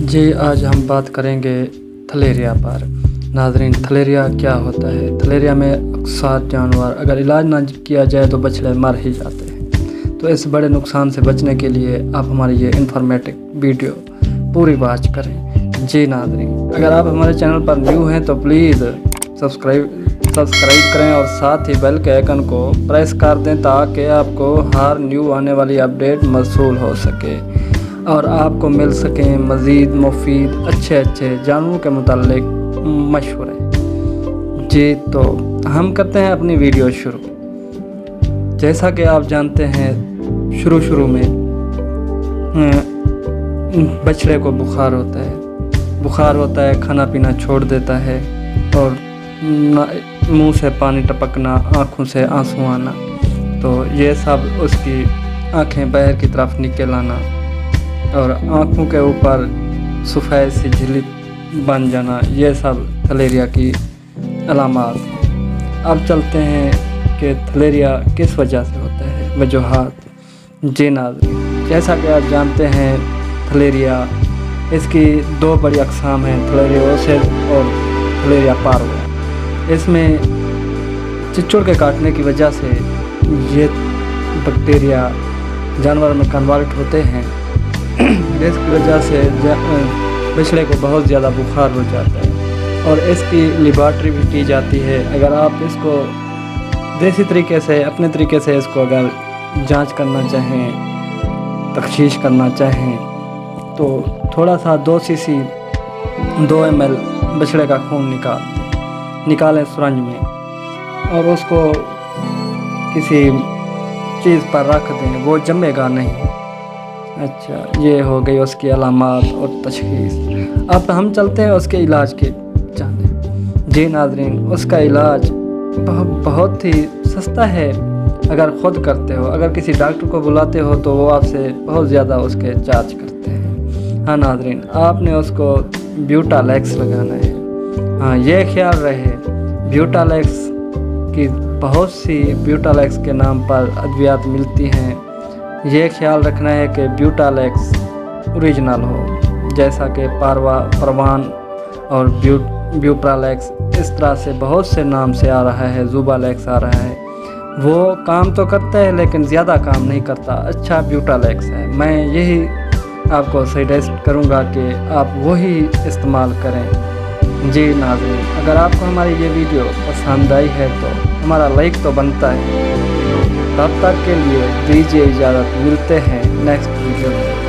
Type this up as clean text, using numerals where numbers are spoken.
जी, आज हम बात करेंगे थलेरिया पर। नाज़रीन, थलेरिया क्या होता है? थलेरिया में अक्सर जानवर अगर इलाज ना किया जाए तो बछड़े मर ही जाते हैं। तो इस बड़े नुकसान से बचने के लिए आप हमारी ये इन्फॉर्मेटिव वीडियो पूरी वॉच करें। जी नाज़रीन, अगर आप हमारे चैनल पर न्यू हैं तो प्लीज़ सब्सक्राइब करें और साथ ही बेल के आइकन को प्रेस कर दें ताकि आपको हर न्यू आने वाली अपडेट मौसूल हो सके और आपको मिल सकें मज़ीद मुफीद अच्छे जानवरों के मुतालिक मशवरे। जी, तो हम करते हैं अपनी वीडियो शुरू। जैसा कि आप जानते हैं, शुरू में बछड़े को बुखार होता है, खाना पीना छोड़ देता है और मुंह से पानी टपकना, आँखों से आंसू आना, तो ये सब उसकी आँखें बाहर की तरफ निकल आना और आँखों के ऊपर सफ़ेद सी झिल्ली बन जाना, ये सब थलेरिया की अलामात हैं। अब चलते हैं कि थलेरिया किस वजह से होता है, वजूहात। जी नाज़रीन, जैसा कि आप जानते हैं, थलेरिया इसकी दो बड़ी अक़साम हैं, थलेरिया ओसेस और थलेरिया पार्वा। इसमें चिचुड़ के काटने की वजह से ये बैक्टीरिया जानवर में कन्वर्ट होते हैं, जिसकी वजह से बछड़े को बहुत ज़्यादा बुखार हो जाता है और इसकी लेबॉरेटरी भी की जाती है। अगर आप इसको देसी तरीके से, अपने तरीके से इसको अगर जांच करना चाहें, तफ्तीश करना चाहें, तो थोड़ा सा 2 cc 2 ml बछड़े का खून निकालें सुरंज में और उसको किसी चीज़ पर रख दें, वो जमेगा नहीं। अच्छा, ये हो गई उसकी अलामात और तशख़ीस। अब हम चलते हैं उसके इलाज के जाने। जी नाज़रीन, उसका इलाज बहुत ही सस्ता है अगर ख़ुद करते हो। अगर किसी डॉक्टर को बुलाते हो तो वो आपसे बहुत ज़्यादा उसके चार्ज करते हैं। हाँ नाज़रीन, आपने उसको ब्यूटालैक्स लगाना है। हाँ, ये ख्याल रहे, ब्यूटालैक्स की बहुत सी ब्यूटालैक्स के नाम पर अद्वियात मिलती हैं। ये ख्याल रखना है कि ब्यूटालैक्स ओरिजिनल हो, जैसा कि परवान और ब्यूप्रालैक्स, इस तरह से बहुत से नाम से आ रहा है, ज़ुबालैक्स आ रहा है। वो काम तो करता है लेकिन ज़्यादा काम नहीं करता। अच्छा ब्यूटालैक्स है, मैं यही आपको सजेस्ट करूँगा कि आप वही इस्तेमाल करें। जी नाज़रीन, अगर आपको हमारी ये वीडियो पसंद आई है तो हमारा लाइक तो बनता है। तब तक के लिए दीजिए इजाज़त, मिलते हैं नेक्स्ट वीडियो में।